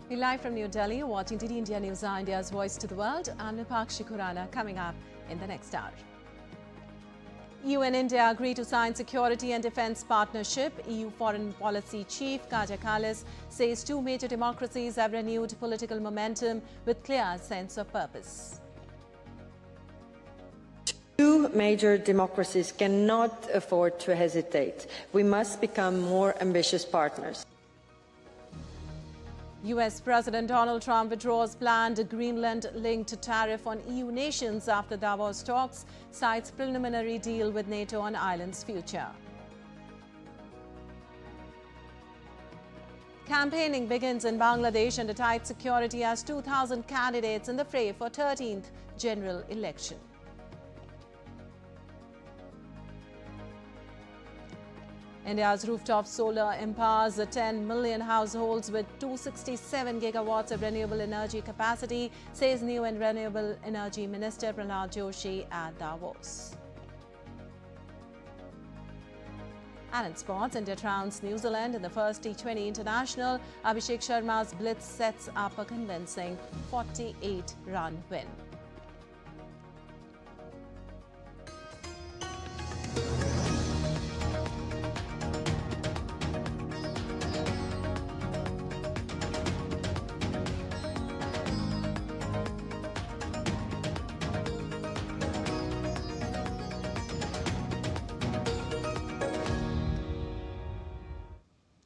We're live from New Delhi, you're watching DD India News, India's voice to the world. I'm Nipakshi Khurana, coming up in the next hour. EU and India agree to sign security and defence partnership. EU Foreign Policy Chief Kaja Kallis says two major democracies have renewed political momentum with clear sense of purpose. Two major democracies cannot afford to hesitate. We must become more ambitious partners. US President Donald Trump withdraws planned Greenland-linked tariff on EU nations after Davos talks, cites preliminary deal with NATO on island's future. Campaigning begins in Bangladesh under tight security as 2,000 candidates in the fray for 13th general election. India's rooftop solar empowers 10 million households with 267 gigawatts of renewable energy capacity, says new and renewable energy minister Prasar Bharati at Davos. And in sports, India trounced New Zealand in the first T20 international. Abhishek Sharma's blitz sets up a convincing 48-run win.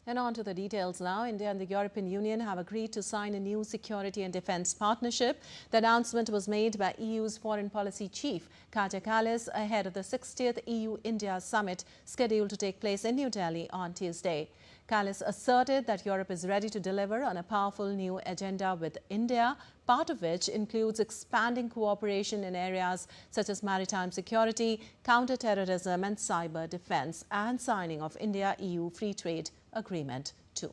And on to the details now. India and the European Union have agreed to sign a new security and defence partnership. The announcement was made by EU's foreign policy chief, Kaja Kallis, ahead of the 60th EU-India summit scheduled to take place in New Delhi on Tuesday. Kallis asserted that Europe is ready to deliver on a powerful new agenda with India, part of which includes expanding cooperation in areas such as maritime security, counterterrorism and cyber defence, and signing of India-EU free trade agreement too.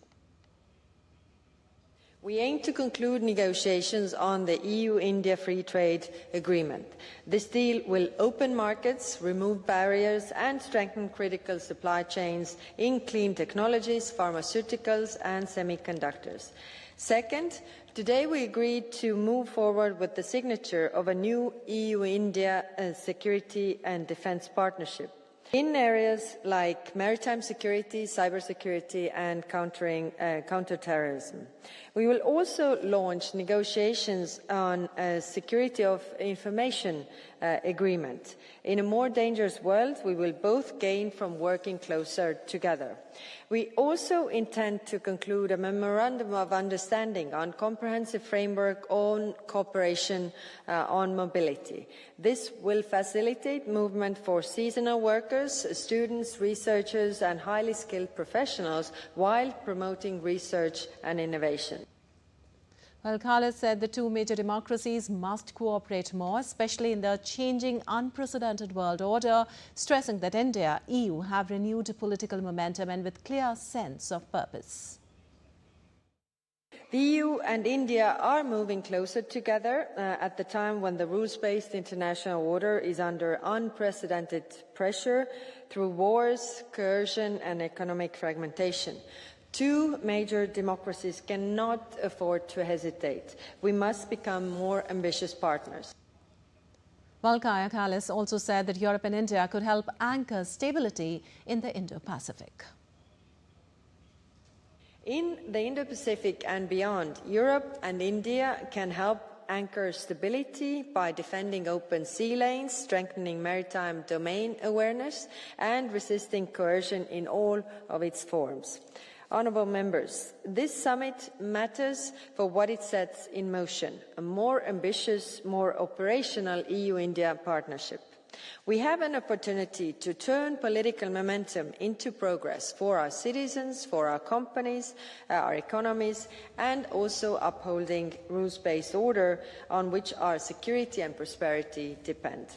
We aim to conclude negotiations on the EU-India Free Trade Agreement. This deal will open markets, remove barriers and strengthen critical supply chains in clean technologies, pharmaceuticals and semiconductors. Second, today we agreed to move forward with the signature of a new EU-India security and defence partnership in areas like maritime security, cybersecurity and counterterrorism. We will also launch negotiations on a security of information agreement. In a more dangerous world, we will both gain from working closer together. We also intend to conclude a memorandum of understanding on comprehensive framework on cooperation on mobility. This will facilitate movement for seasonal workers, students, researchers and highly skilled professionals while promoting research and innovation. Well, Kallis said the two major democracies must cooperate more, especially in the changing, unprecedented world order, stressing that India, EU have renewed political momentum and with clear sense of purpose. The EU and India are moving closer together at the time when the rules-based international order is under unprecedented pressure through wars, coercion and economic fragmentation. Two major democracies cannot afford to hesitate. We must become more ambitious partners. Well, Kaja Kallis also said that Europe and India could help anchor stability in the Indo-Pacific. In the Indo-Pacific and beyond, Europe and India can help anchor stability by defending open sea lanes, strengthening maritime domain awareness, and resisting coercion in all of its forms. Honourable members, this summit matters for what it sets in motion, a more ambitious, more operational EU-India partnership. We have an opportunity to turn political momentum into progress for our citizens, for our companies, our economies, and also upholding rules-based order on which our security and prosperity depend.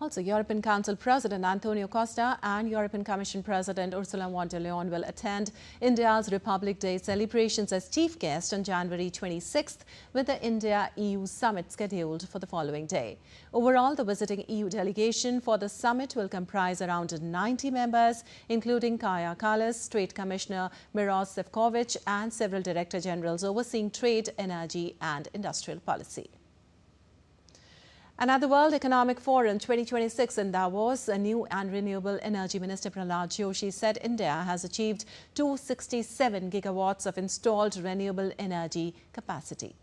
Also, European Council President Antonio Costa and European Commission President Ursula von der Leyen will attend India's Republic Day celebrations as chief guest on January 26th, with the India-EU summit scheduled for the following day. Overall, the visiting EU delegation for the summit will comprise around 90 members, including Kaja Kallas, Trade Commissioner Miroslav Sefcovic, and several Director Generals overseeing trade, energy and industrial policy. And at the World Economic Forum 2026 in Davos, a new and renewable energy minister Prasar Bharati said India has achieved 267 gigawatts of installed renewable energy capacity.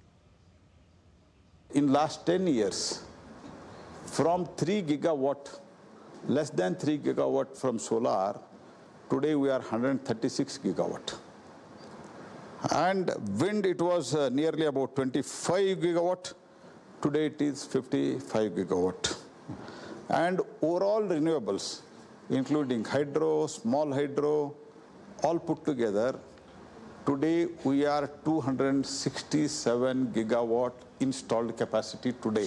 In last 10 years, from 3 gigawatt, less than 3 gigawatt from solar, today we are 136 gigawatt. And wind, it was nearly about 25 gigawatt. Today it is 55 gigawatt. And overall renewables, including hydro, small hydro, all put together, today we are 267 gigawatt installed capacity today.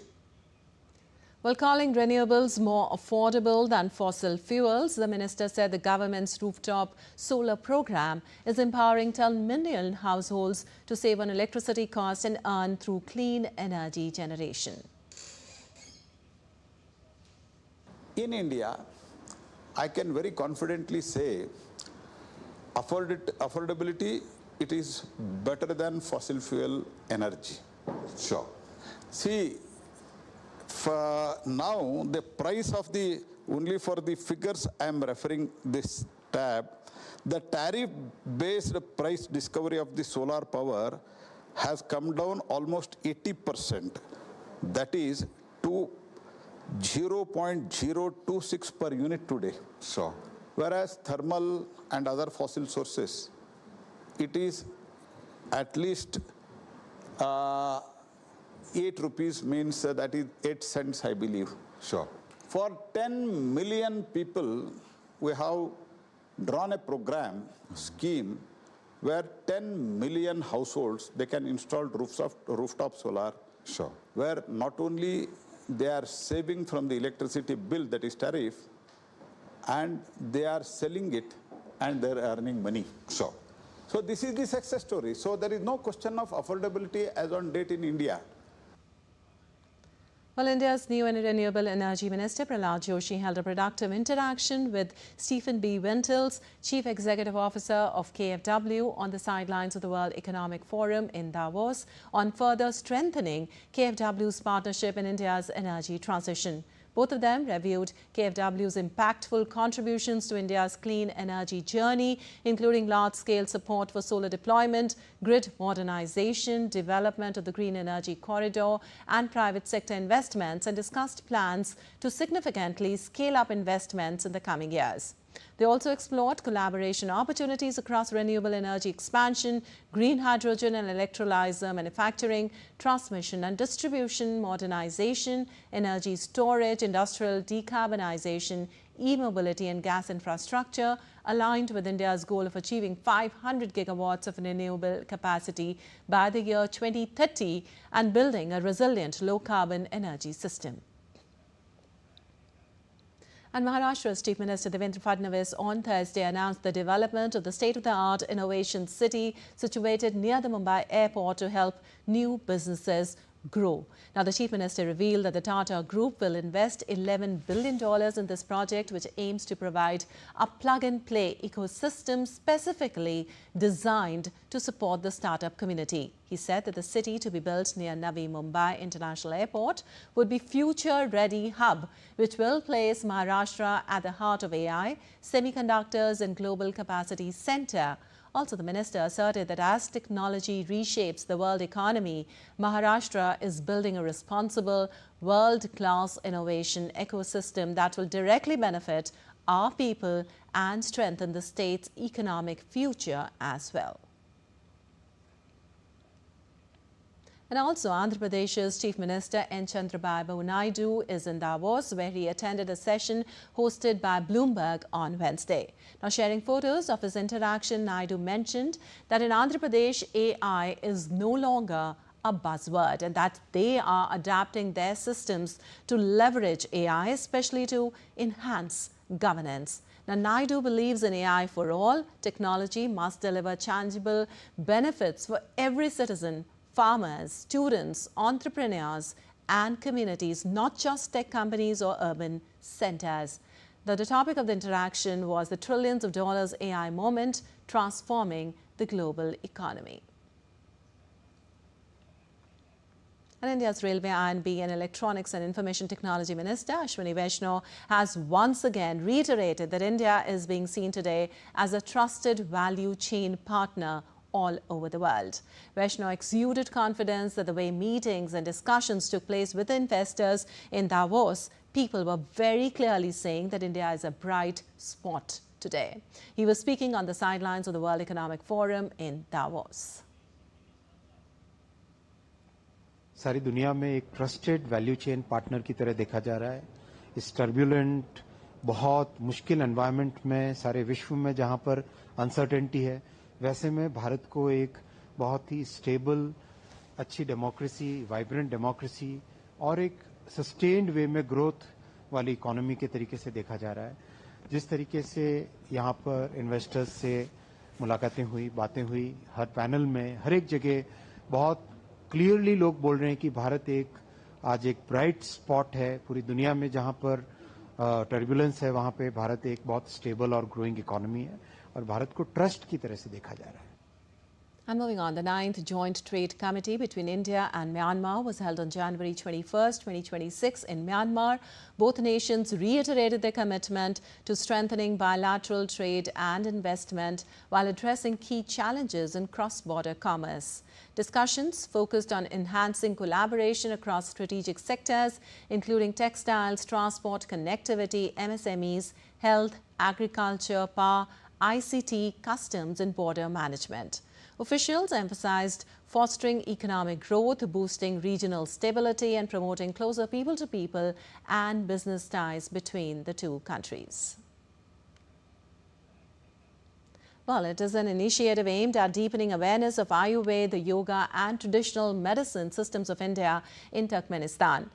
While calling renewables more affordable than fossil fuels, the minister said the government's rooftop solar program is empowering 10 million households to save on electricity costs and earn through clean energy generation. In India, I can very confidently say affordability, it is better than fossil fuel energy. Sure. See, now the price of the, only for the figures I am referring this tab, the tariff-based price discovery of the solar power has come down almost 80%. That is to 0.026 per unit today. So, whereas thermal and other fossil sources, it is at least 8 rupees means that is 8 cents, I believe. Sure. For 10 million people, we have drawn a program, scheme, where 10 million households, they can install rooftop solar. Sure. Where not only they are saving from the electricity bill, that is tariff, and they are selling it and they are earning money. Sure. So this is the success story. So there is no question of affordability as on date in India. Well, India's new and renewable energy minister Prasar Bharati held a productive interaction with Stephen B. Wintels, Chief Executive Officer of KfW, on the sidelines of the World Economic Forum in Davos on further strengthening KfW's partnership in India's energy transition. Both of them reviewed KfW's impactful contributions to India's clean energy journey, including large-scale support for solar deployment, grid modernization, development of the green energy corridor, and private sector investments, and discussed plans to significantly scale up investments in the coming years. They also explored collaboration opportunities across renewable energy expansion, green hydrogen and electrolyzer manufacturing, transmission and distribution, modernization, energy storage, industrial decarbonization, e-mobility and gas infrastructure, aligned with India's goal of achieving 500 gigawatts of renewable capacity by the year 2030 and building a resilient low-carbon energy system. And Maharashtra's Chief Minister Devendra Fadnavis on Thursday announced the development of the state-of-the-art innovation city situated near the Mumbai airport to help new businesses grow. Now, the Chief Minister revealed that the Tata Group will invest $11 billion in this project, which aims to provide a plug-and-play ecosystem specifically designed to support the startup community. He said that the city to be built near Navi Mumbai International Airport would be future-ready hub, which will place Maharashtra at the heart of AI, semiconductors and global capacity center. Also, the minister asserted that as technology reshapes the world economy, Maharashtra is building a responsible, world-class innovation ecosystem that will directly benefit our people and strengthen the state's economic future as well. And also, Andhra Pradesh's Chief Minister N. Chandrababu Naidu is in Davos, where he attended a session hosted by Bloomberg on Wednesday. Now, sharing photos of his interaction, Naidu mentioned that in Andhra Pradesh, AI is no longer a buzzword, and that they are adapting their systems to leverage AI, especially to enhance governance. Now, Naidu believes in AI for all. Technology must deliver tangible benefits for every citizen, farmers, students, entrepreneurs, and communities, not just tech companies or urban centers. The topic of the interaction was the trillions of dollars AI moment transforming the global economy. And India's Railway, I&B and Electronics and Information Technology Minister Ashwini Vaishnaw has once again reiterated that India is being seen today as a trusted value chain partner all over the world. Vaishnaw exuded confidence that the way meetings and discussions took place with investors in Davos, people were very clearly saying that India is a bright spot today. He was speaking on the sidelines of the World Economic Forum in Davos. सारी दुनिया में एक trusted value chain partner की तरह देखा जा रहा है। इस टर्बुलेंट बहुत मुश्किल एनवायरनमेंट में सारे विश्व में जहां पर अनसर्टेनिटी है, वैसे में भारत को एक बहुत ही स्टेबल, अच्छी डेमोक्रेसी, वाइब्रेंट डेमोक्रेसी और एक सस्टेन्ड वे में ग्रोथ वाली इकोनॉमी के तरीके से देखा जा रहा है। जिस तरीके से यहाँ पर इन्वेस्टर्स से मुलाकातें हुई, बातें हुई, हर पैनल में, हर एक जगह बहुत क्लियरली लोग बोल रहे हैं कि भारत आज एक ब्राइट स्पॉट है पूरी दुनिया में। जहां पर टर्बुलेंस है, वहां पे भारत एक बहुत स्टेबल और ग्रोइंग इकोनॉमी है और भारत को ट्रस्ट की तरह से देखा जा रहा है। And moving on, the 9th Joint Trade Committee between India and Myanmar was held on January 21st, 2026 in Myanmar. Both nations reiterated their commitment to strengthening bilateral trade and investment while addressing key challenges in cross-border commerce. Discussions focused on enhancing collaboration across strategic sectors, including textiles, transport, connectivity, MSMEs, health, agriculture, power, ICT, customs, and border management. Officials emphasized fostering economic growth, boosting regional stability, and promoting closer people-to-people and business ties between the two countries. Well, it is an initiative aimed at deepening awareness of Ayurveda, yoga, and traditional medicine systems of India in Turkmenistan.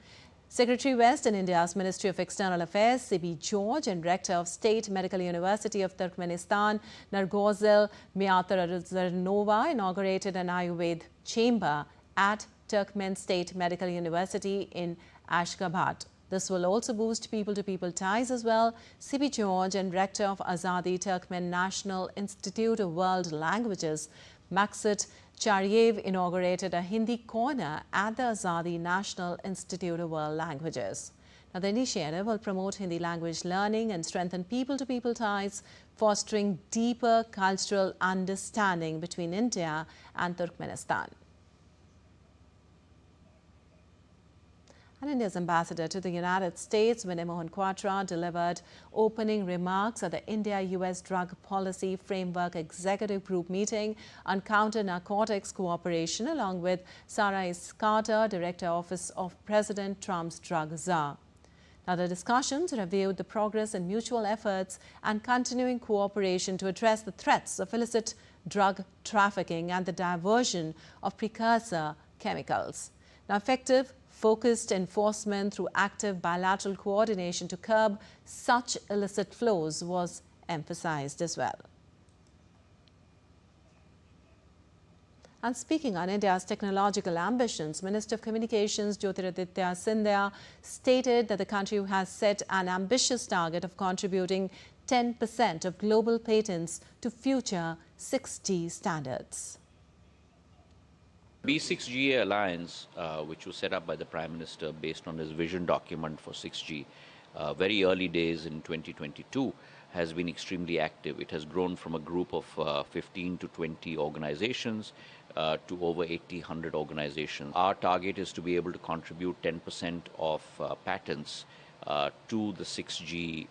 Secretary West in India's Ministry of External Affairs, C.B. George, and Rector of State Medical University of Turkmenistan, Nargozel Miatazarnova, inaugurated an Ayurveda chamber at Turkmen State Medical University in Ashgabat. This will also boost people-to-people ties as well. C.B. George and Rector of Azadi Turkmen National Institute of World Languages, Maksut Charyev, inaugurated a Hindi corner at the Azadi National Institute of World Languages. Now, the initiative will promote Hindi language learning and strengthen people-to-people ties, fostering deeper cultural understanding between India and Turkmenistan. And India's ambassador to the United States, Vinay Mohan Quatra, delivered opening remarks at the India-US Drug Policy Framework Executive Group meeting on counter-narcotics cooperation, along with Sarah S. Carter, Director Office of President Trump's Drug Czar. Now, the discussions reviewed the progress in mutual efforts and continuing cooperation to address the threats of illicit drug trafficking and the diversion of precursor chemicals. Now, effective focused enforcement through active bilateral coordination to curb such illicit flows was emphasized as well. And speaking on India's technological ambitions, Minister of Communications Jyotiraditya Scindia stated that the country has set an ambitious target of contributing 10% of global patents to future 6G standards. B6GA Alliance, which was set up by the Prime Minister based on his vision document for 6G, very early days in 2022, has been extremely active. It has grown from a group of 15 to 20 organizations to over 100 organizations. Our target is to be able to contribute 10% of patents to the 6G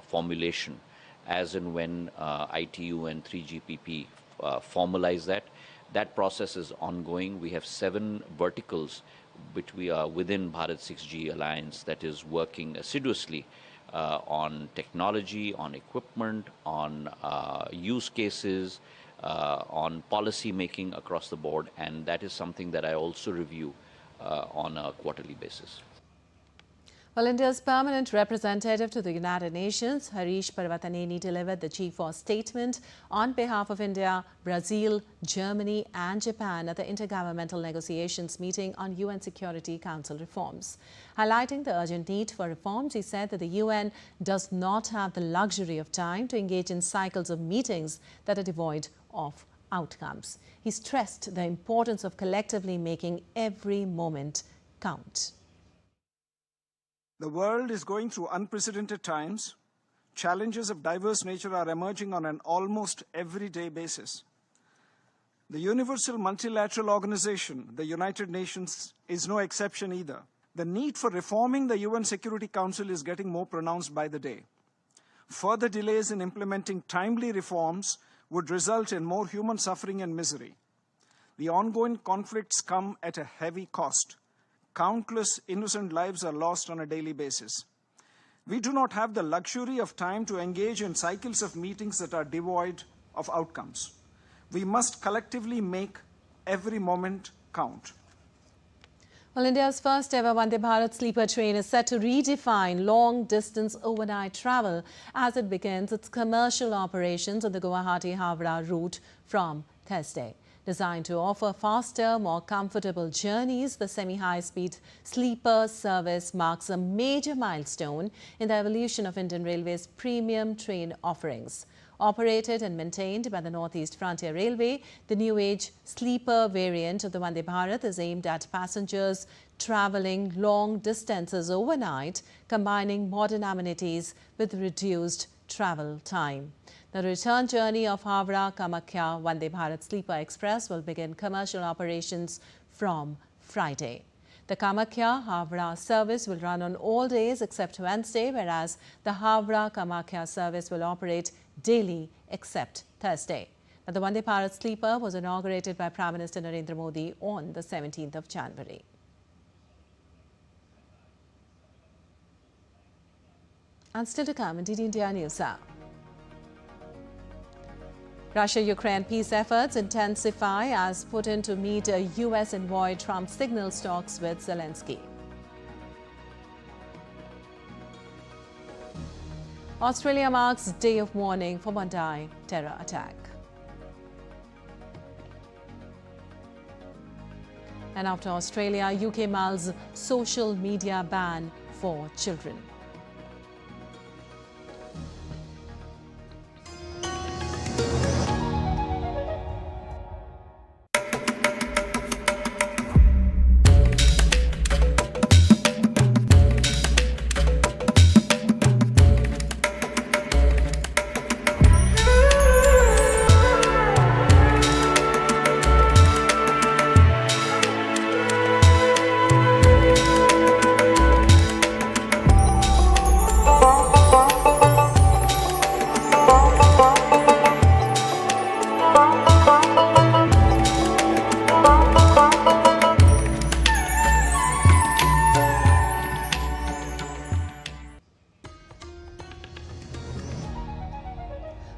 formulation, as and when ITU and 3GPP formalize that. That process is ongoing. We have 7 verticals which we are within Bharat 6G Alliance that is working assiduously on technology, on equipment, on use cases, on policy making across the board, and that is something that I also review on a quarterly basis. Well, India's permanent representative to the United Nations, Harish Parvataneni, delivered the G4 statement on behalf of India, Brazil, Germany and Japan at the Intergovernmental Negotiations meeting on UN Security Council reforms. Highlighting the urgent need for reforms, he said that the UN does not have the luxury of time to engage in cycles of meetings that are devoid of outcomes. He stressed the importance of collectively making every moment count. The world is going through unprecedented times. Challenges of diverse nature are emerging on an almost everyday basis. The universal multilateral organization, the United Nations, is no exception either. The need for reforming the UN Security Council is getting more pronounced by the day. Further delays in implementing timely reforms would result in more human suffering and misery. The ongoing conflicts come at a heavy cost. Countless innocent lives are lost on a daily basis. We do not have the luxury of time to engage in cycles of meetings that are devoid of outcomes. We must collectively make every moment count. Well, India's first ever Vande Bharat sleeper train is set to redefine long-distance overnight travel as it begins its commercial operations on the Guwahati-Howrah route from Thursday. Designed to offer faster, more comfortable journeys, the semi-high-speed sleeper service marks a major milestone in the evolution of Indian Railway's premium train offerings. Operated and maintained by the Northeast Frontier Railway, the new-age sleeper variant of the Vande Bharat is aimed at passengers travelling long distances overnight, combining modern amenities with reduced travel time. The return journey of Howrah-Kamakhya Vande Bharat Sleeper Express will begin commercial operations from Friday. The Kamakhya-Howrah service will run on all days except Wednesday, whereas the Howrah-Kamakhya service will operate daily except Thursday. Now, the Vande Bharat Sleeper was inaugurated by Prime Minister Narendra Modi on the 17th of January. And still to come in DD India News Hour. Russia-Ukraine peace efforts intensify as Putin to meet a US envoy. Trump signals talks with Zelensky. Australia marks day of mourning for Mandir terror attack. And after Australia, UK mulls social media ban for children.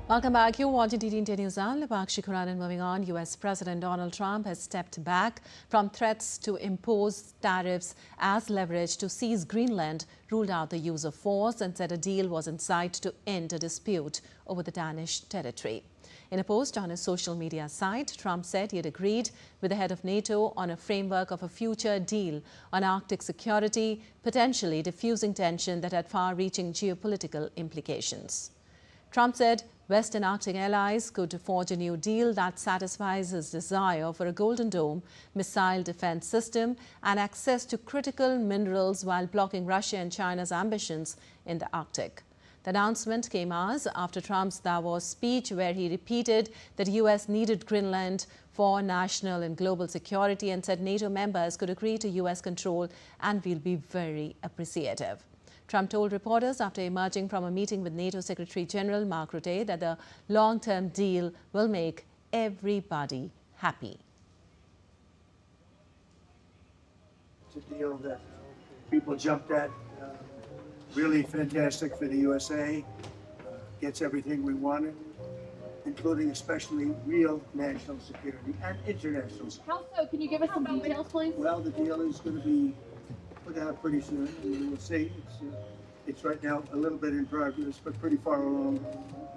Welcome back. You're watching DD India News Hour. And moving on, US President Donald Trump has stepped back from threats to impose tariffs as leverage to seize Greenland, ruled out the use of force and said a deal was in sight to end a dispute over the Danish territory. In a post on his social media site, Trump said he had agreed with the head of NATO on a framework of a future deal on Arctic security, potentially diffusing tension that had far-reaching geopolitical implications. Trump said Western Arctic allies could forge a new deal that satisfies his desire for a Golden Dome missile defense system and access to critical minerals while blocking Russia and China's ambitions in the Arctic. The announcement came hours after Trump's Davos speech, where he repeated that the US needed Greenland for national and global security and said NATO members could agree to US control and will be very appreciative. Trump told reporters after emerging from a meeting with NATO Secretary General Mark Rutte that the long-term deal will make everybody happy. It's a deal that people jumped at. Really fantastic for the USA. Gets everything we wanted. including especially real national security and international security. How so? Can you give us some details, please? Well, the deal is going to be put out pretty soon, and we'll see. It's right now a little bit in progress, but pretty far along.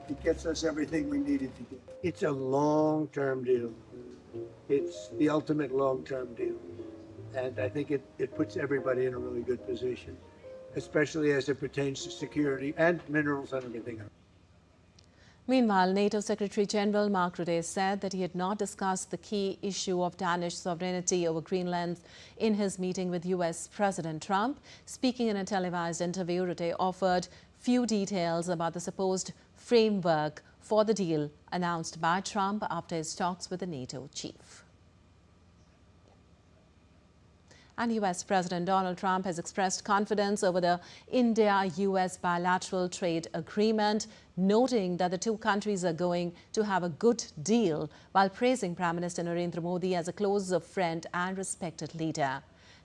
It gets us everything we needed to get. It's a long-term deal. It's the ultimate long-term deal. And I think it puts everybody in a really good position, especially as it pertains to security and minerals and everything else. Meanwhile, NATO Secretary General Mark Rutte said that he had not discussed the key issue of Danish sovereignty over Greenland in his meeting with US President Trump. Speaking in a televised interview, Rutte offered few details about the supposed framework for the deal announced by Trump after his talks with the NATO chief. And US President Donald Trump has expressed confidence over the India-US bilateral trade agreement, noting that the two countries are going to have a good deal, while praising Prime Minister Narendra Modi as a close friend and respected leader.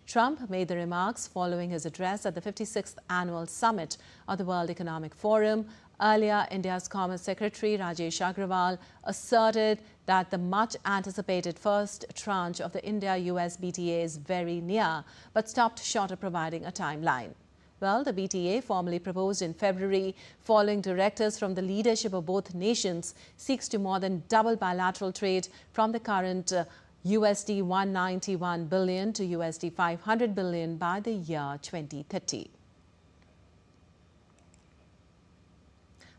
Trump made the remarks following his address at the 56th annual summit of the World Economic Forum. Earlier, India's Commerce Secretary Rajesh Agrawal asserted that the much-anticipated first tranche of the India-US BTA is very near, but stopped short of providing a timeline. Well, the BTA, formally proposed in February, following directives from the leadership of both nations, seeks to more than double bilateral trade from the current USD 191 billion to USD 500 billion by the year 2030.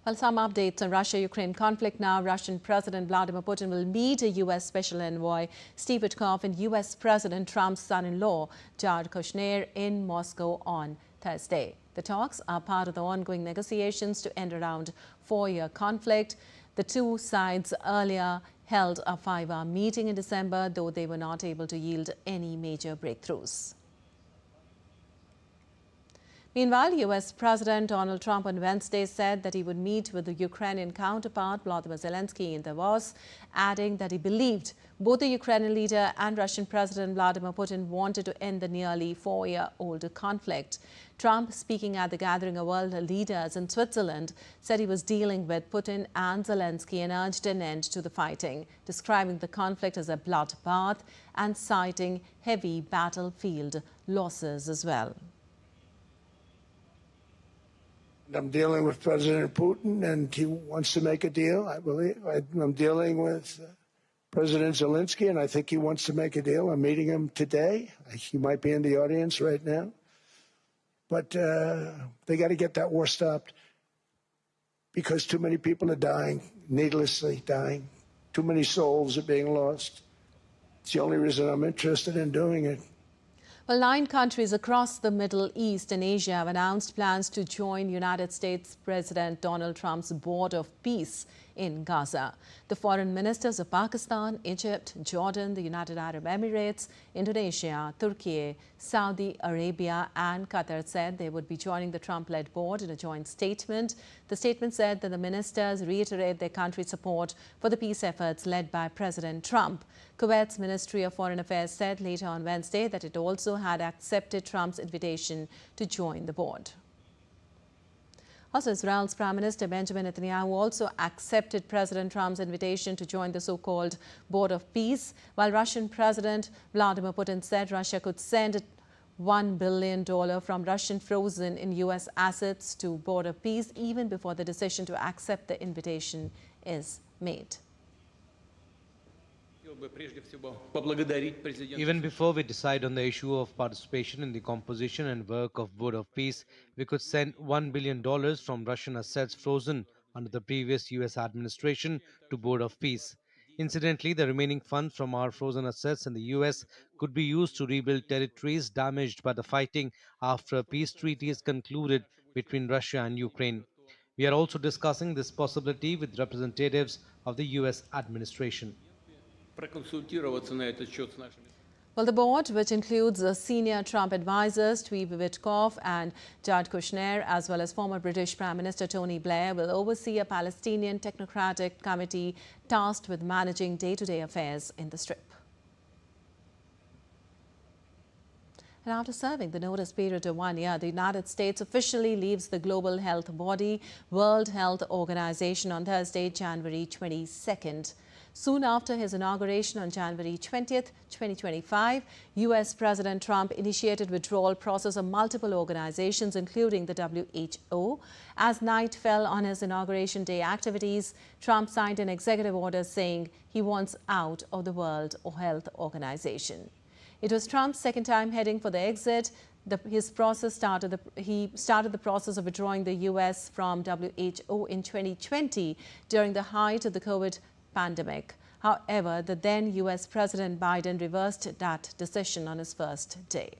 Well, some updates on Russia-Ukraine conflict now. Russian President Vladimir Putin will meet a U.S. Special Envoy Steve Witkoff and U.S. President Trump's son-in-law Jared Kushner in Moscow on Thursday. The talks are part of the ongoing negotiations to end around 4-year conflict. The two sides earlier held a 5-hour meeting in December, though they were not able to yield any major breakthroughs. Meanwhile, U.S. President Donald Trump on Wednesday said that he would meet with the Ukrainian counterpart Volodymyr Zelensky in Davos, adding that he believed both the Ukrainian leader and Russian President Vladimir Putin wanted to end the nearly 4-year-old conflict. Trump, speaking at the gathering of world leaders in Switzerland, said he was dealing with Putin and Zelensky and urged an end to the fighting, describing the conflict as a bloodbath and citing heavy battlefield losses as well. I'm dealing with President Putin, and he wants to make a deal, I believe. I'm dealing with President Zelensky, and I think he wants to make a deal. I'm meeting him today. He might be in the audience right now. But they got to get that war stopped because too many people are dying, needlessly dying. Too many souls are being lost. It's the only reason I'm interested in doing it. Well, 9 countries across the Middle East and Asia have announced plans to join United States President Donald Trump's Board of Peace in Gaza. The foreign ministers of Pakistan, Egypt, Jordan, the United Arab Emirates, Indonesia, Turkey, Saudi Arabia and Qatar said they would be joining the Trump-led board in a joint statement. The statement said that the ministers reiterate their country's support for the peace efforts led by President Trump. Kuwait's Ministry of Foreign Affairs said later on Wednesday that it also had accepted Trump's invitation to join the board. Also, Israel's Prime Minister Benjamin Netanyahu also accepted President Trump's invitation to join the so-called Board of Peace, while Russian President Vladimir Putin said Russia could send $1 billion from Russian frozen in U.S. assets to Board of Peace even before the decision to accept the invitation is made. Even before we decide on the issue of participation in the composition and work of Board of Peace, we could send $1 billion from Russian assets frozen under the previous U.S. administration to Board of Peace. Incidentally, the remaining funds from our frozen assets in the U.S. could be used to rebuild territories damaged by the fighting after a peace treaty is concluded between Russia and Ukraine. We are also discussing this possibility with representatives of the U.S. administration. Well, the board, which includes senior Trump advisors Steve Witkoff and Jared Kushner, as well as former British Prime Minister Tony Blair, will oversee a Palestinian technocratic committee tasked with managing day-to-day affairs in the Strip. And after serving the notice period of 1 year, the United States officially leaves the global health body, World Health Organization, on Thursday, January 22nd. Soon after his inauguration on January 20th, 2025, U.S. President Trump initiated withdrawal process of multiple organizations, including the WHO. As night fell on his inauguration day activities, Trump signed an executive order saying he wants out of the World Health Organization. It was Trump's second time heading for the exit. He started the process of withdrawing the U.S. from WHO in 2020 during the height of the COVID pandemic. However, the then U.S. President Biden reversed that decision on his first day.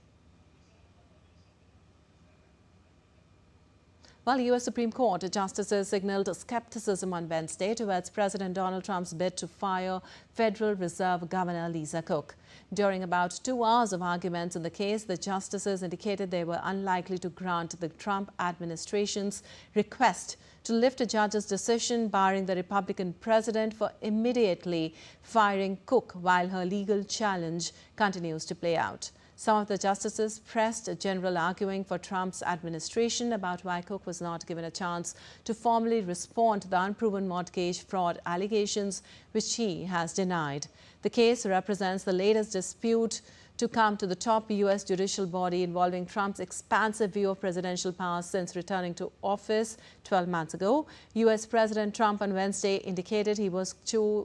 While U.S. Supreme Court justices signaled skepticism on Wednesday towards President Donald Trump's bid to fire Federal Reserve Governor Lisa Cook. During about 2 hours of arguments in the case, the justices indicated they were unlikely to grant the Trump administration's request to lift a judge's decision barring the Republican president for immediately firing Cook while her legal challenge continues to play out. Some of the justices pressed a general arguing for Trump's administration about why Cook was not given a chance to formally respond to the unproven mortgage fraud allegations, which he has denied. The case represents the latest dispute to come to the top U.S. judicial body involving Trump's expansive view of presidential powers since returning to office 12 months ago. U.S. President Trump on Wednesday indicated he was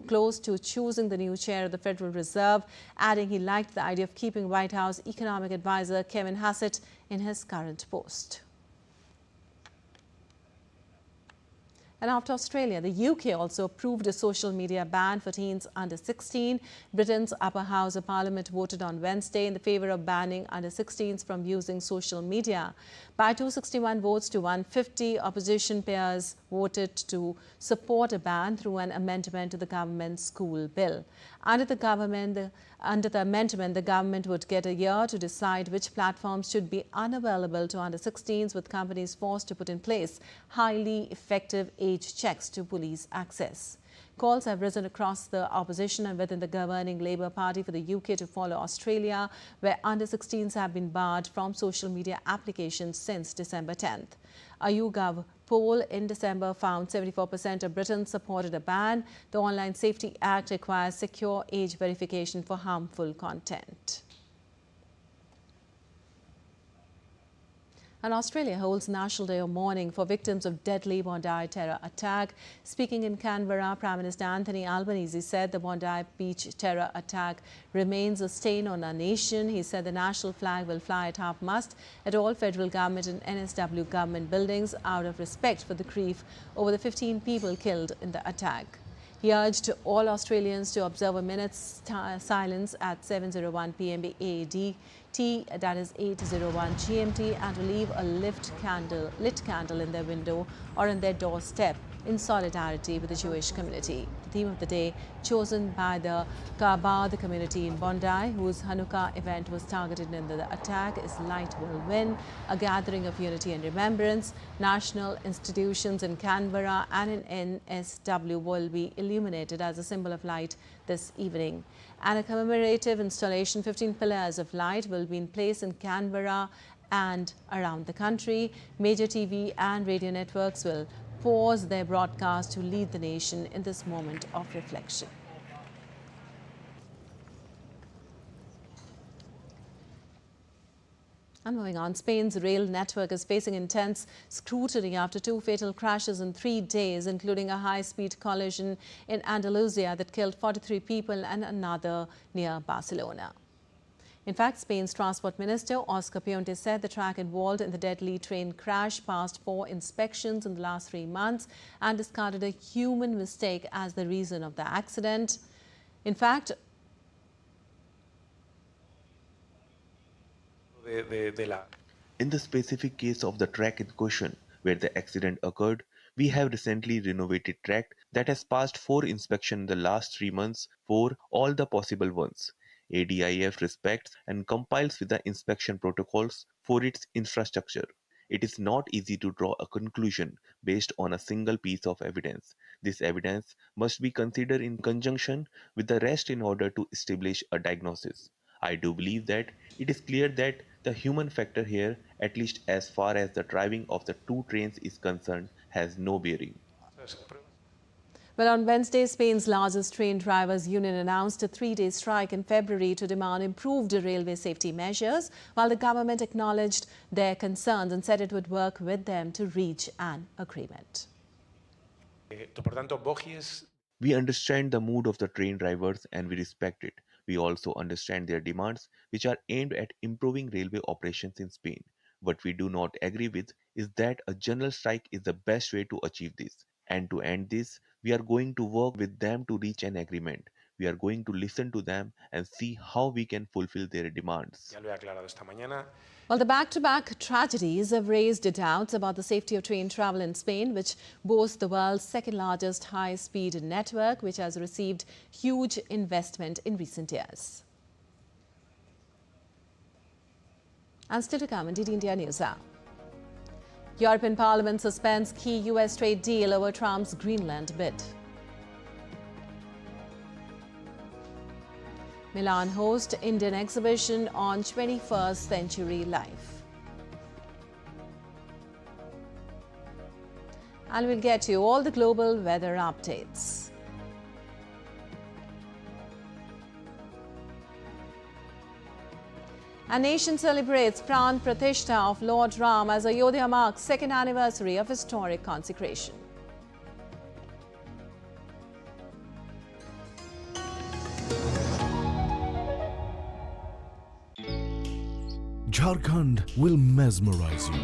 close to choosing the new chair of the Federal Reserve, adding he liked the idea of keeping White House economic advisor Kevin Hassett in his current post. And after Australia, the UK also approved a social media ban for teens under 16. Britain's upper house of parliament voted on Wednesday in the favour of banning under 16s from using social media. By 261 votes to 150, opposition peers voted to support a ban through an amendment to the government school bill. Under the amendment, the government would get a year to decide which platforms should be unavailable to under 16s, with companies forced to put in place highly effective age checks to police access. Calls have risen across the opposition and within the governing Labour Party for the UK to follow Australia, where under 16s have been barred from social media applications since December 10th. A YouGov poll in December found 74% of Britons supported a ban. The Online Safety Act requires secure age verification for harmful content. And Australia holds National Day of Mourning for victims of deadly Bondi terror attack. Speaking in Canberra, Prime Minister Anthony Albanese said the Bondi Beach terror attack remains a stain on our nation. He said the national flag will fly at half-mast at all federal government and NSW government buildings out of respect for the grief over the 15 people killed in the attack. He urged all Australians to observe a minute's silence at 7:01 p.m. AEDT, that is 8:01 GMT, and to leave a lit candle in their window or on their doorstep in solidarity with the Jewish community. The theme of the day, chosen by the Kaaba, the community in Bondi, whose Hanukkah event was targeted in the attack, is Light Will Win, a gathering of unity and remembrance. National institutions in Canberra and in NSW will be illuminated as a symbol of light this evening. And a commemorative installation, 15 pillars of light, will be in place in Canberra and around the country. Major TV and radio networks will pause their broadcast to lead the nation in this moment of reflection. And moving on, Spain's rail network is facing intense scrutiny after 2 fatal crashes in 3 days, including a high-speed collision in Andalusia that killed 43 people and another near Barcelona. In fact, Spain's Transport Minister Oscar Puente said the track involved in the deadly train crash passed 4 inspections in the last 3 months and discarded a human mistake as the reason of the accident. In fact, in the specific case of the track in question where the accident occurred, we have recently renovated track that has passed 4 inspections in the last 3 months for all the possible ones. ADIF respects and complies with the inspection protocols for its infrastructure. It is not easy to draw a conclusion based on a single piece of evidence. This evidence must be considered in conjunction with the rest in order to establish a diagnosis. I do believe that it is clear that the human factor here, at least as far as the driving of the two trains is concerned, has no bearing. Well, on Wednesday, Spain's largest train drivers' union announced a three-day strike in February to demand improved railway safety measures, while the government acknowledged their concerns and said it would work with them to reach an agreement. We understand the mood of the train drivers and we respect it. We also understand their demands, which are aimed at improving railway operations in Spain. What we do not agree with is that a general strike is the best way to achieve this. And to end this, we are going to work with them to reach an agreement. We are going to listen to them and see how we can fulfill their demands. Well, the back-to-back tragedies have raised doubts about the safety of train travel in Spain, which boasts the world's second-largest high-speed network, which has received huge investment in recent years. And still to come in DD India News Hour. European Parliament suspends key US trade deal over Trump's Greenland bid. Milan hosts Indian exhibition on 21st century life. And we'll get you all the global weather updates. A nation celebrates Pran Pratishtha of Lord Ram as Ayodhya marks second anniversary of historic consecration. Jharkhand will mesmerize you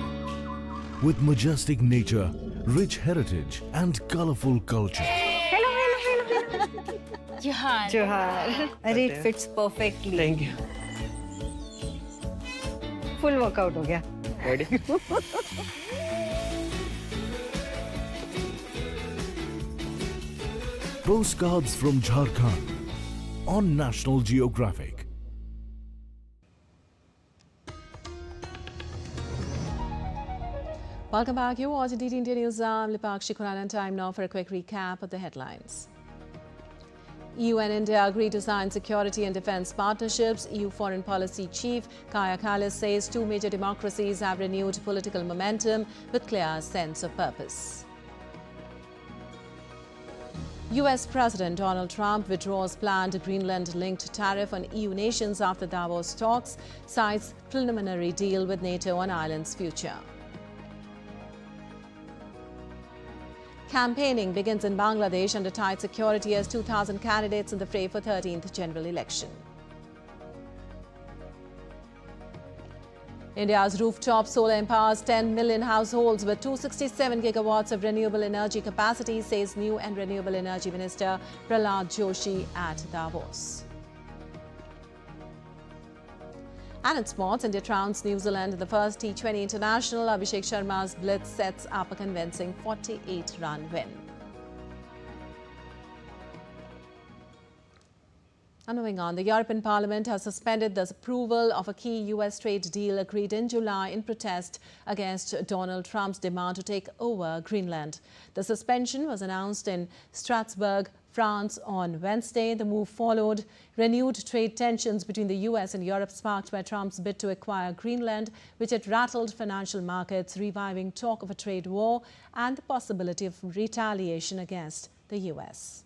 with majestic nature, rich heritage and colorful culture. Hello. Johar. It fits perfectly. Thank you. Full workout ho gaya. Ready? Postcards from Jharkhand on National Geographic. Welcome back. You're watching DD India News. I'm Lipakshi Khurana. Time now for a quick recap of the headlines. EU and India agreed to sign security and defence partnerships. EU Foreign Policy Chief Kaja Kallas says two major democracies have renewed political momentum with clear sense of purpose. US President Donald Trump withdraws planned Greenland-linked tariff on EU nations after Davos talks, cites preliminary deal with NATO on Ireland's future. Campaigning begins in Bangladesh under tight security as 2,000 candidates in the fray for 13th general election. India's rooftop solar empowers 10 million households with 267 gigawatts of renewable energy capacity, says new and renewable energy minister Prahlad Joshi at Davos. And in sports, India trounced New Zealand in the first T20 International. Abhishek Sharma's blitz sets up a convincing 48-run win. And moving on, the European Parliament has suspended the approval of a key US trade deal agreed in July in protest against Donald Trump's demand to take over Greenland. The suspension was announced in Strasbourg, France on Wednesday. The move followed renewed trade tensions between the US and Europe sparked by Trump's bid to acquire Greenland, which had rattled financial markets, reviving talk of a trade war and the possibility of retaliation against the US.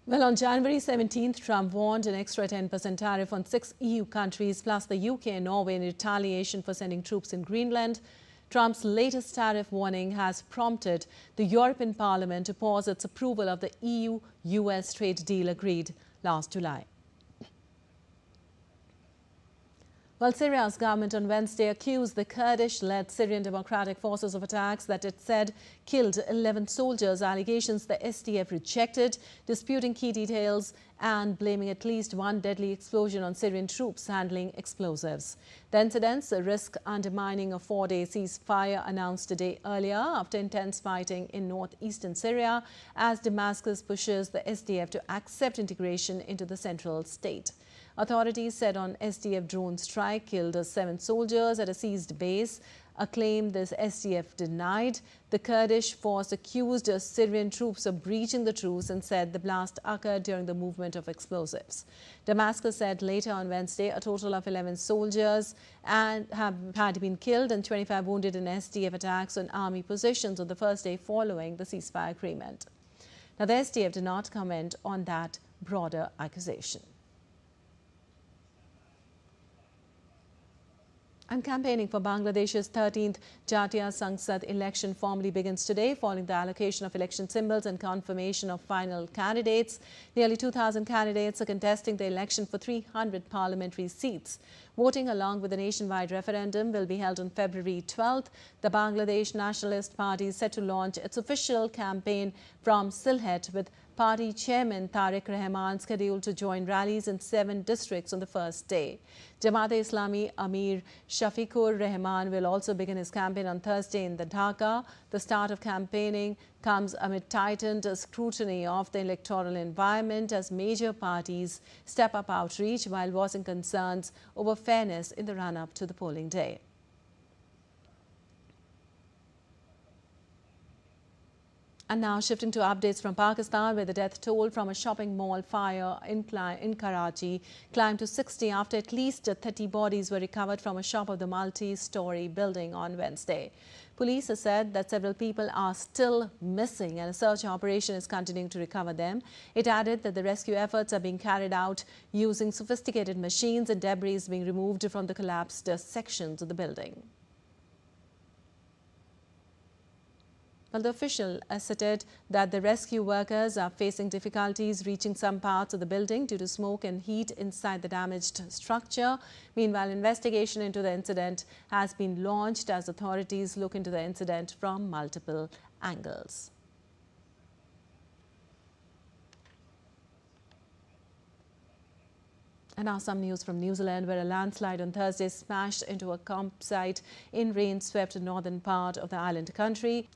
Well, on January 17th, Trump warned an extra 10% tariff on 6 EU countries plus the UK and Norway in retaliation for sending troops in Greenland. Trump's latest tariff warning has prompted the European Parliament to pause its approval of the EU-US trade deal agreed last July. Well, Syria's government on Wednesday accused the Kurdish-led Syrian Democratic Forces of attacks that it said killed 11 soldiers, allegations the SDF rejected, disputing key details and blaming at least one deadly explosion on Syrian troops handling explosives. The incidents risk undermining a 4-day ceasefire announced a day earlier after intense fighting in northeastern Syria as Damascus pushes the SDF to accept integration into the central state. Authorities said on SDF drone strike killed 7 soldiers at a seized base a claim this SDF denied. The Kurdish force accused Syrian troops of breaching the truce and said the blast occurred during the movement of explosives. Damascus said later on Wednesday a total of 11 soldiers had been killed and 25 wounded in SDF attacks on army positions on the first day following the ceasefire agreement. Now, the SDF did not comment on that broader accusation. And campaigning for Bangladesh's 13th Jatiya Sangsad election formally begins today following the allocation of election symbols and confirmation of final candidates. Nearly 2,000 candidates are contesting the election for 300 parliamentary seats. Voting along with the nationwide referendum will be held on February 12th. The Bangladesh Nationalist Party is set to launch its official campaign from Sylhet, with party chairman Tariq Rahman scheduled to join rallies in 7 districts on the first day. Jamaat-e-Islami Amir Shafiqur Rahman will also begin his campaign on Thursday in the Dhaka. The start of campaigning comes amid tightened scrutiny of the electoral environment as major parties step up outreach while voicing concerns over fairness in the run-up to the polling day. And now shifting to updates from Pakistan, where the death toll from a shopping mall fire in Karachi climbed to 60 after at least 30 bodies were recovered from a shop of the multi-story building on Wednesday. Police have said that several people are still missing and a search operation is continuing to recover them. It added that the rescue efforts are being carried out using sophisticated machines and debris being removed from the collapsed sections of the building. Well, the official asserted that the rescue workers are facing difficulties reaching some parts of the building due to smoke and heat inside the damaged structure. Meanwhile, investigation into the incident has been launched as authorities look into the incident from multiple angles. And now some news from New Zealand, where a landslide on Thursday smashed into a campsite in rain-swept northern part of the island country.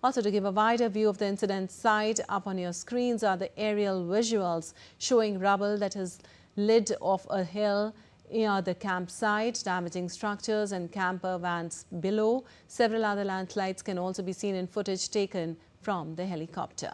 Also, to give a wider view of the incident site, up on your screens are the aerial visuals showing rubble that has slid off a hill near the campsite, damaging structures and camper vans below. Several other landslides can also be seen in footage taken from the helicopter.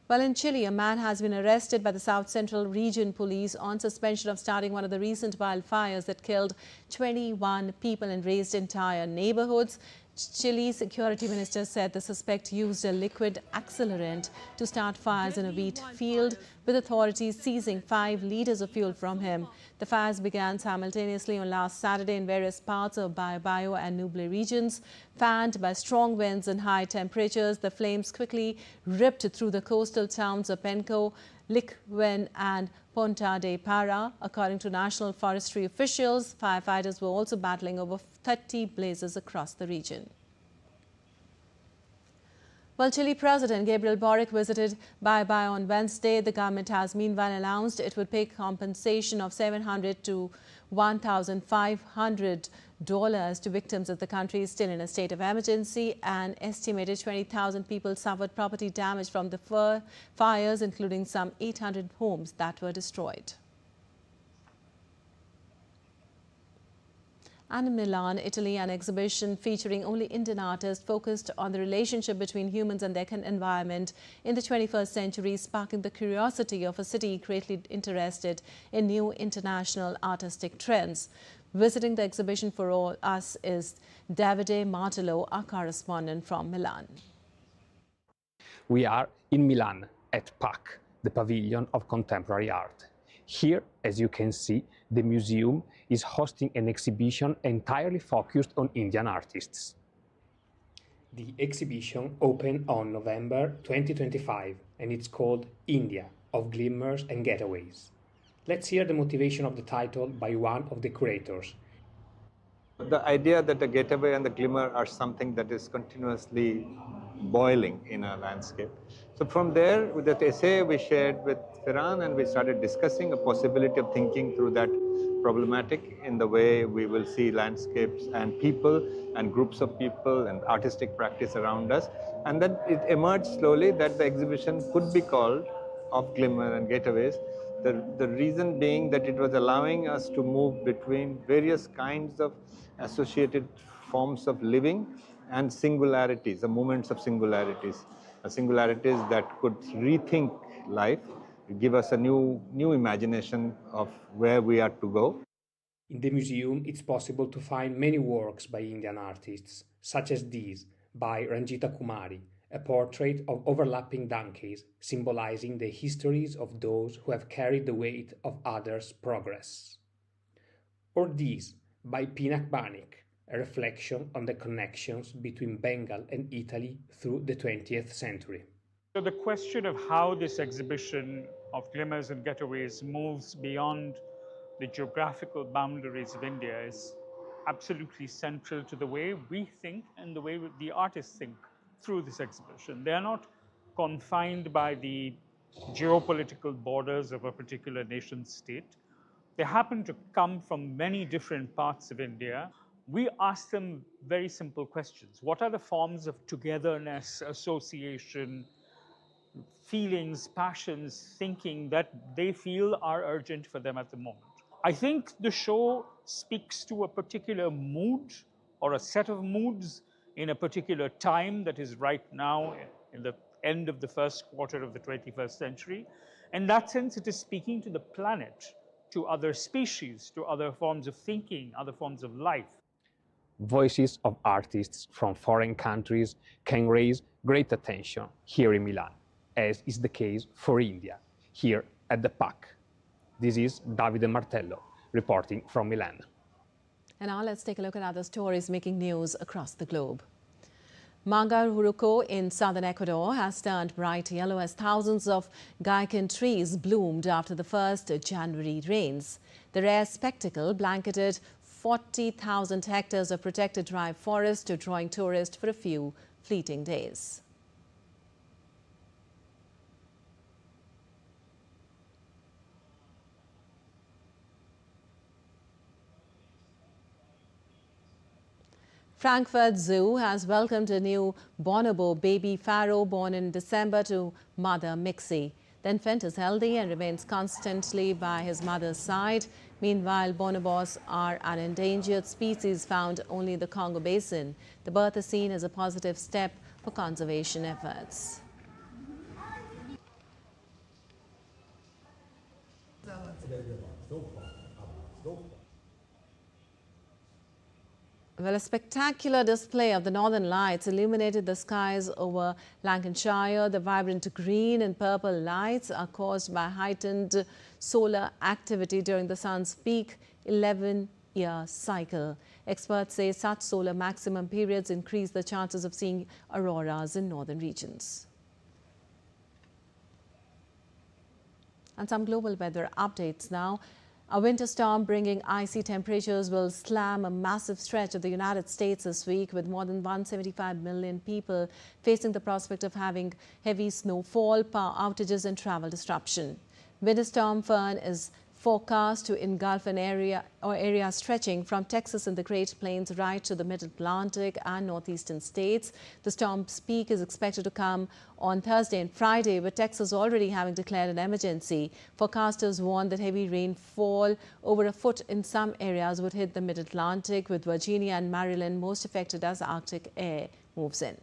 Well, in Chile, a man has been arrested by the South Central Region Police on suspension of starting one of the recent wildfires that killed 21 people and razed entire neighborhoods. Chile's security minister said the suspect used a liquid accelerant to start fires in a wheat field, with authorities seizing 5 liters of fuel from him. The fires began simultaneously on last Saturday in various parts of Biobío and Ñuble regions. Fanned by strong winds and high temperatures, the flames quickly ripped through the coastal towns of Penco, Licuen and Ponta de Para. According to National Forestry officials, firefighters were also battling over 30 blazes across the region. Well, Chile President Gabriel Boric visited Biobío on Wednesday. The government has meanwhile announced it would pay compensation of $700 to $1,500 to victims of the country is still in a state of emergency. An estimated 20,000 people suffered property damage from the fires, including some 800 homes that were destroyed. And in Milan, Italy, an exhibition featuring only Indian artists focused on the relationship between humans and their environment in the 21st century, sparking the curiosity of a city greatly interested in new international artistic trends. Visiting the exhibition for us is Davide Martello, our correspondent from Milan. We are in Milan at PAC, the Pavilion of Contemporary Art. Here, as you can see, the museum is hosting an exhibition entirely focused on Indian artists. The exhibition opened on November 2025 and it's called India, of Glimmers and Getaways. Let's hear the motivation of the title by one of the curators. The idea that the getaway and the glimmer are something that is continuously boiling in a landscape. So from there, with that essay we shared with Firan, and we started discussing a possibility of thinking through that problematic in the way we will see landscapes and people and groups of people and artistic practice around us. And then it emerged slowly that the exhibition could be called Of Glimmer and Getaways, The reason being that it was allowing us to move between various kinds of associated forms of living and singularities, the moments of singularities that could rethink life, give us a new imagination of where we are to go. In the museum, it's possible to find many works by Indian artists, such as these by Ranjita Kumari, a portrait of overlapping donkeys symbolizing the histories of those who have carried the weight of others' progress. Or these by Pinak Banik, a reflection on the connections between Bengal and Italy through the 20th century. So the question of how this exhibition of glimmers and getaways moves beyond the geographical boundaries of India is absolutely central to the way we think and the way the artists think through this exhibition. They are not confined by the geopolitical borders of a particular nation state. They happen to come from many different parts of India. We ask them very simple questions. What are the forms of togetherness, association, feelings, passions, thinking that they feel are urgent for them at the moment? I think the show speaks to a particular mood or a set of moods in a particular time that is right now in the end of the first quarter of the 21st century. In that sense, it is speaking to the planet, to other species, to other forms of thinking, other forms of life. Voices of artists from foreign countries can raise great attention here in Milan, as is the case for India, here at the PAC. This is Davide Martello, reporting from Milan. And now let's take a look at other stories making news across the globe. Mangaruruco in southern Ecuador has turned bright yellow as thousands of gaikin trees bloomed after the first January rains. The rare spectacle blanketed 40,000 hectares of protected dry forest, drawing tourists for a few fleeting days. Frankfurt Zoo has welcomed a new bonobo baby pharaoh born in December to mother Mixie. The infant is healthy and remains constantly by his mother's side. Meanwhile, bonobos are an endangered species found only in the Congo Basin. The birth is seen as a positive step for conservation efforts. Well, a spectacular display of the northern lights illuminated the skies over Lancashire. The vibrant green and purple lights are caused by heightened solar activity during the sun's peak 11-year cycle. Experts say such solar maximum periods increase the chances of seeing auroras in northern regions. And some global weather updates now. A winter storm bringing icy temperatures will slam a massive stretch of the United States this week, with more than 175 million people facing the prospect of having heavy snowfall, power outages and travel disruption. Winter storm Fern is forecast to engulf an area stretching from Texas and the Great Plains right to the mid-Atlantic and northeastern states. The storm's peak is expected to come on Thursday and Friday, with Texas already having declared an emergency. Forecasters warn that heavy rainfall over a foot in some areas would hit the mid-Atlantic, with Virginia and Maryland most affected as Arctic air moves in.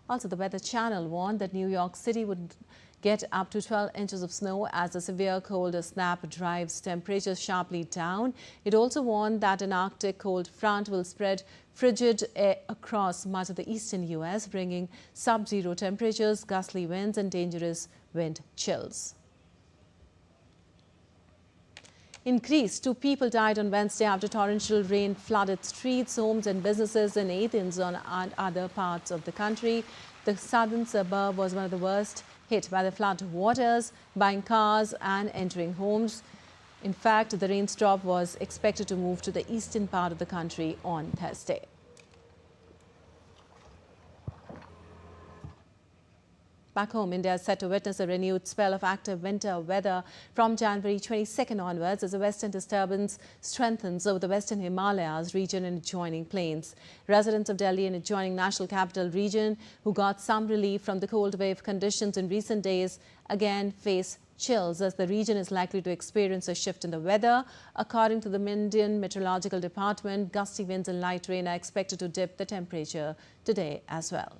Also, the Weather Channel warned that New York City would get up to 12 inches of snow as the severe cold snap drives temperatures sharply down. It also warned that an Arctic cold front will spread frigid air across much of the eastern U.S., bringing sub-zero temperatures, gustly winds and dangerous wind chills. In Greece, 2 people died on Wednesday after torrential rain flooded streets, homes and businesses in Athens and other parts of the country. The southern suburb was one of the worst hit by the flood waters, buying cars and entering homes. In fact, the rainstorm was expected to move to the eastern part of the country on Thursday. Back home, India is set to witness a renewed spell of active winter weather from January 22nd onwards as a western disturbance strengthens over the western Himalayas region and adjoining plains. Residents of Delhi and adjoining national capital region who got some relief from the cold wave conditions in recent days again face chills as the region is likely to experience a shift in the weather. According to the Indian Meteorological Department, gusty winds and light rain are expected to dip the temperature today as well.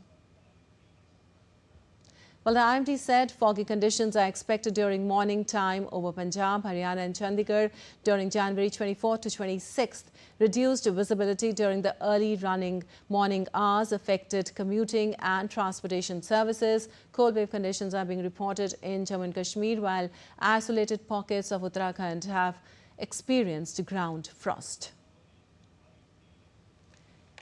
Well, the IMD said foggy conditions are expected during morning time over Punjab, Haryana and Chandigarh during January 24th to 26th. Reduced visibility during the early running morning hours affected commuting and transportation services. Cold wave conditions are being reported in Jammu and Kashmir, while isolated pockets of Uttarakhand have experienced ground frost.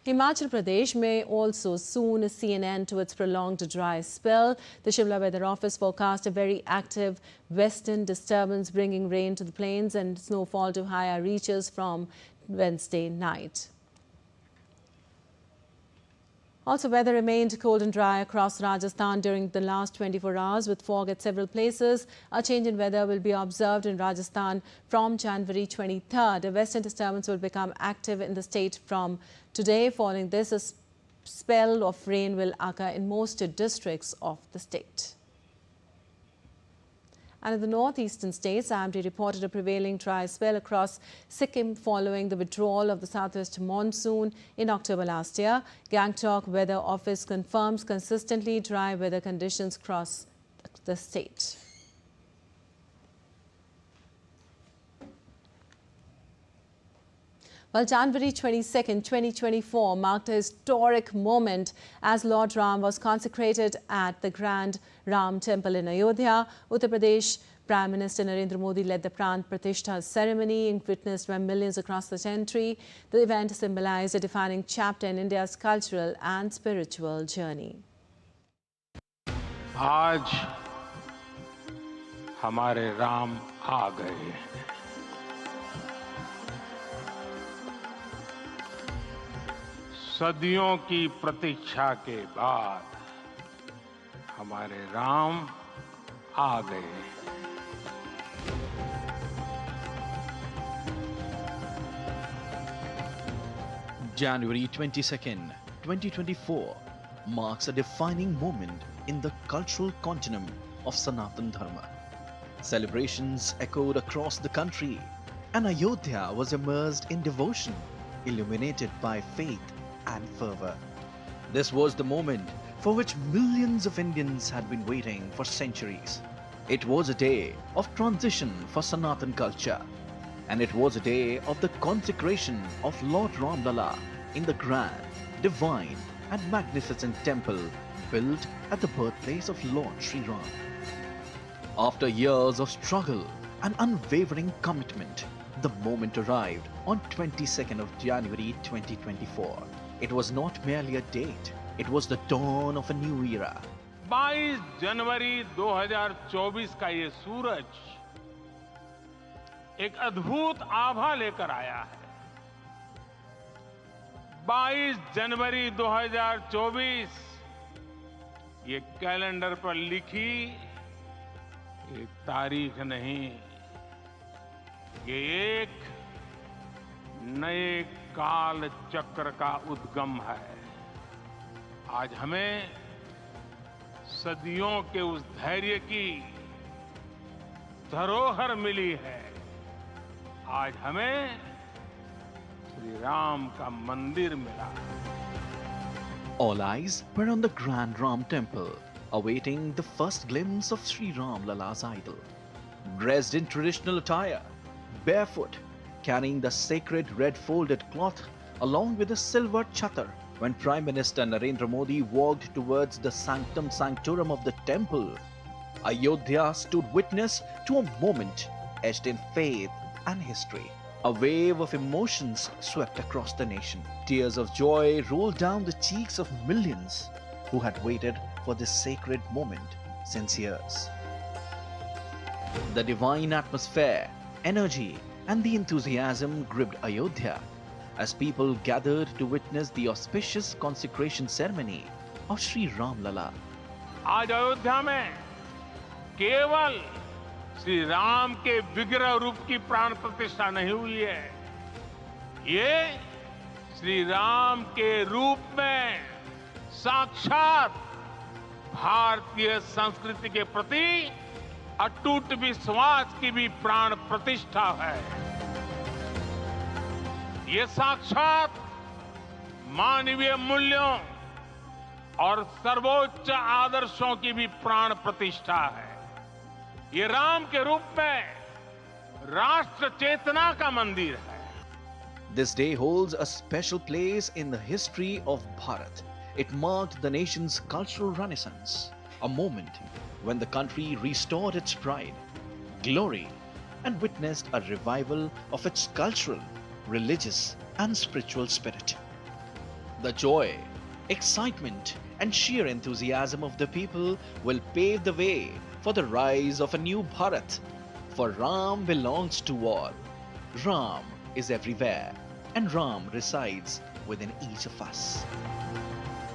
Himachal Pradesh may also soon see an end to its prolonged dry spell. The Shimla Weather Office forecast a very active western disturbance bringing rain to the plains and snowfall to higher reaches from Wednesday night. Also, weather remained cold and dry across Rajasthan during the last 24 hours with fog at several places. A change in weather will be observed in Rajasthan from January 23rd. A western disturbance will become active in the state from today. Following this, a spell of rain will occur in most districts of the state. And in the northeastern states, IMD reported a prevailing dry spell across Sikkim following the withdrawal of the southwest monsoon in October last year. Gangtok Weather Office confirms consistently dry weather conditions across the state. Well, January 22nd, 2024 marked a historic moment as Lord Ram was consecrated at the Grand Ram Temple in Ayodhya. Uttar Pradesh Prime Minister Narendra Modi led the Pran Pratishtha ceremony, witnessed by millions across the country. The event symbolized a defining chapter in India's cultural and spiritual journey. आज हमारे राम आ गए। सदियों की प्रतीक्षा के बाद हमारे राम आ गए। January 22nd, 2024 marks a defining moment in the cultural continuum of Sanatan Dharma. Celebrations echoed across the country, and Ayodhya was immersed in devotion, illuminated by faith and fervor. This was the moment for which millions of Indians had been waiting for centuries. It was a day of transition for Sanatan culture, and it was a day of the consecration of Lord Ram Lala in the grand, divine and magnificent temple built at the birthplace of Lord Sri Ram. After years of struggle and unwavering commitment, the moment arrived on 22nd of January 2024. It was not merely a date, it was the dawn of a new era. 22 जनवरी 2024 का ये सूरज एक अद्भुत आभा लेकर आया है। 22 जनवरी 2024 ये calendar पर लिखी एक तारीख नहीं, ये एक नए काल चक्र का उद्गम है। आज हमें सदियों के उस धैर्य की धरोहर मिली है। आज हमें श्री राम का मंदिर मिला। All eyes were on the Grand Ram Temple, awaiting the first glimpse of Sri Ram Lala's idol. Dressed in traditional attire, barefoot, carrying the sacred red folded cloth along with a silver chatar, when Prime Minister Narendra Modi walked towards the sanctum sanctorum of the temple, Ayodhya stood witness to a moment etched in faith and history. A wave of emotions swept across the nation. Tears of joy rolled down the cheeks of millions who had waited for this sacred moment since years. The divine atmosphere, energy, and the enthusiasm gripped Ayodhya as people gathered to witness the auspicious consecration ceremony of Sri Ram Lala. आज अयोध्या में केवल श्री राम के विग्रह रूप की प्राण प्रतिष्ठा नहीं हुई है, ये श्री राम के रूप में साक्षात भारतीय संस्कृति के प्रति अटूट विश्वास की भी प्राण प्रतिष्ठा है। ये साक्षात मानवीय मूल्यों और सर्वोच्च आदर्शों की भी प्राण प्रतिष्ठा है। ये राम के रूप में राष्ट्र चेतना का मंदिर है। This day holds a special place in the history of Bharat. It marked the nation's cultural renaissance, a moment when the country restored its pride, glory, and witnessed a revival of its cultural, religious, and spiritual spirit. The joy, excitement, and sheer enthusiasm of the people will pave the way for the rise of a new Bharat. For Ram belongs to all. Ram is everywhere, and Ram resides within each of us.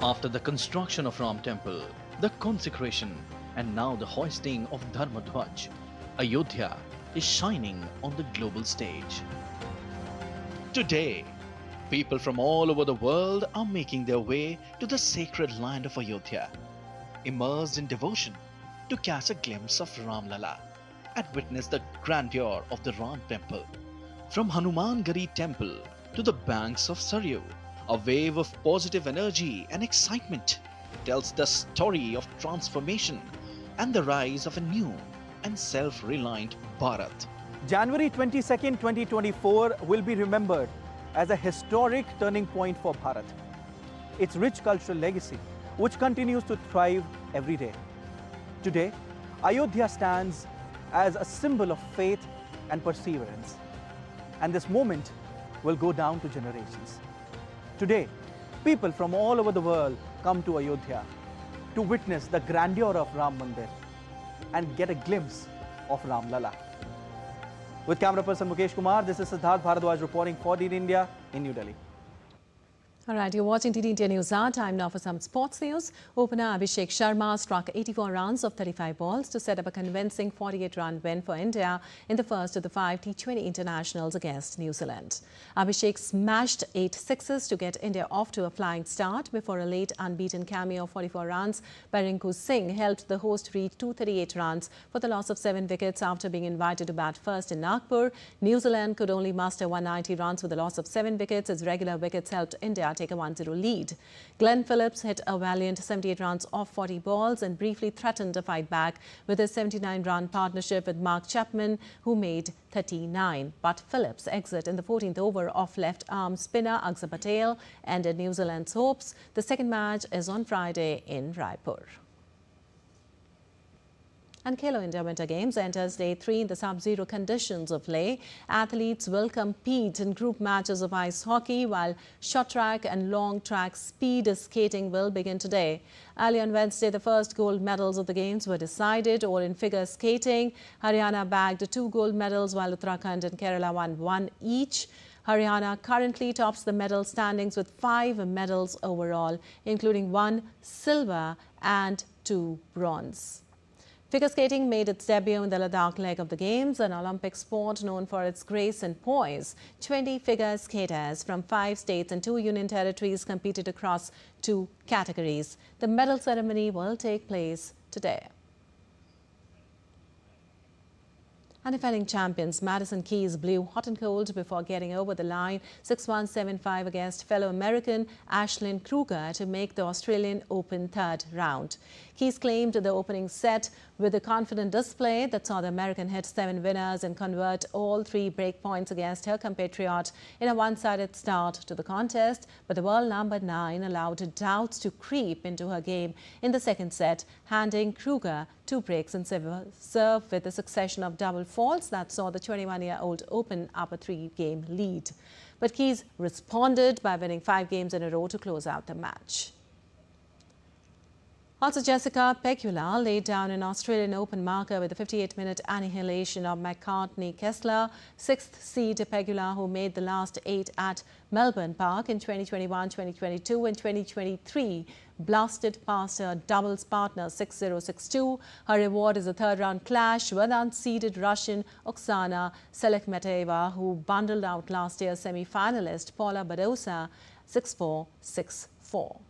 After the construction of Ram Temple, the consecration, and now the hoisting of Dharma Dhwaj, Ayodhya is shining on the global stage. Today, people from all over the world are making their way to the sacred land of Ayodhya, immersed in devotion to catch a glimpse of Ram Lala and witness the grandeur of the Ram Temple. From Hanuman Gari Temple to the banks of Saryu, a wave of positive energy and excitement tells the story of transformation and the rise of a new and self-reliant Bharat. January 22nd, 2024 will be remembered as a historic turning point for Bharat. Its rich cultural legacy, which continues to thrive every day. Today, Ayodhya stands as a symbol of faith and perseverance. And this moment will go down to generations. Today, people from all over the world come to Ayodhya to witness the grandeur of Ram Mandir and get a glimpse of Ram Lala. With camera person Mukesh Kumar, this is Siddharth Bharadwaj reporting for DD India in New Delhi. All right, you're watching DD India News Hour. Time now for some sports news. Opener Abhishek Sharma struck 84 runs of 35 balls to set up a convincing 48-run win for India in the first of the 5 T20 internationals against New Zealand. Abhishek smashed 8 sixes to get India off to a flying start before a late unbeaten cameo of 44 runs by Rinku Singh helped the host reach 238 runs for the loss of 7 wickets after being invited to bat first in Nagpur. New Zealand could only muster 190 runs with the loss of 7 wickets as regular wickets helped India take a 1-0 lead. Glenn Phillips hit a valiant 78 runs off 40 balls and briefly threatened to fight back with his 79-run partnership with Mark Chapman, who made 39. But Phillips' exit in the 14th over off left-arm spinner Akshar Patel ended New Zealand's hopes. The second match is on Friday in Raipur. And Khelo India Winter Games enters day 3 in the sub-zero conditions of Leh. Athletes will compete in group matches of ice hockey, while short track and long track speed skating will begin today. Early on Wednesday, the first gold medals of the Games were decided, or in figure skating. Haryana bagged 2 gold medals, while Uttarakhand and Kerala won 1 each. Haryana currently tops the medal standings with 5 medals overall, including 1 silver and 2 bronze. Figure skating made its debut in the Ladakh leg of the Games, an Olympic sport known for its grace and poise. 20 figure skaters from 5 states and 2 union territories competed across 2 categories. The medal ceremony will take place today. And defending champions Madison Keys blew hot and cold before getting over the line 6-1, 7-5 against fellow American Ashlyn Kruger to make the Australian Open third round. Keys claimed the opening set with a confident display that saw the American hit 7 winners and convert all 3 break points against her compatriot in a one-sided start to the contest. But the world number 9 allowed doubts to creep into her game in the second set, handing Kruger 2 breaks and serve with a succession of double faults that saw the 21-year-old open up a 3-game lead. But Keys responded by winning 5 games in a row to close out the match. Also, Jessica Pegula laid down an Australian Open marker with a 58-minute annihilation of McCartney Kessler. Sixth seed Pegula, who made the last 8 at Melbourne Park in 2021, 2022 and 2023, blasted past her doubles partner 6-0, 6-2. Her reward is a third-round clash with unseeded Russian Oksana Selekhmeteva, who bundled out last year's semi-finalist Paula Badosa 6-4, 6-4.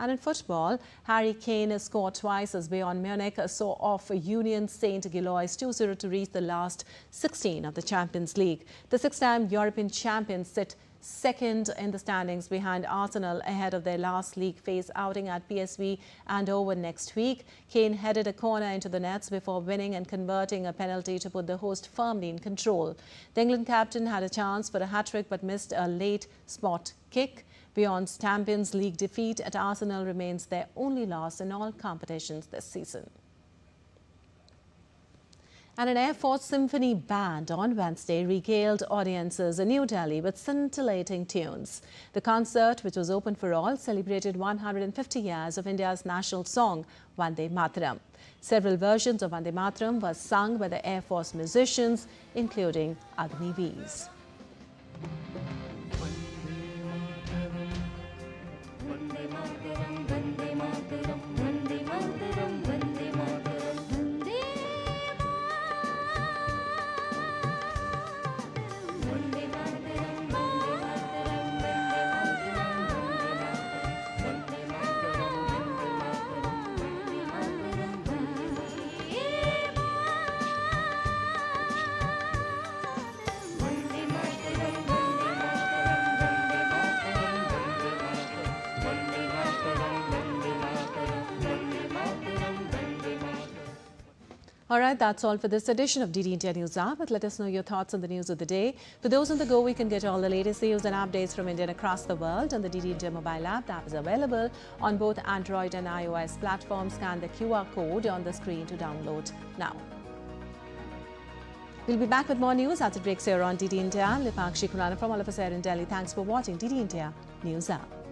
And in football, Harry Kane scored twice as Bayern Munich saw off Union Saint-Gilloise 2-0 to reach the last 16 of the Champions League. The six-time European champions sit second in the standings behind Arsenal ahead of their last league phase outing at PSV Eindhoven next week. Kane headed a corner into the nets before winning and converting a penalty to put the host firmly in control. The England captain had a chance for a hat-trick but missed a late spot kick. Beyond Champions League defeat at Arsenal remains their only loss in all competitions this season. And an Air Force Symphony band on Wednesday regaled audiences in New Delhi with scintillating tunes. The concert, which was open for all, celebrated 150 years of India's national song, Vande Mataram. Several versions of Vande Mataram were sung by the Air Force musicians, including Agniveers. All right, that's all for this edition of DD India News Hour. But let us know your thoughts on the news of the day. For those on the go, we can get all the latest news and updates from India and across the world on the DD India mobile app. The app is available on both Android and iOS platforms. Scan the QR code on the screen to download now. We'll be back with more news as it breaks here on DD India. Lipakshi Khurana from all of us here in Delhi. Thanks for watching DD India News Hour.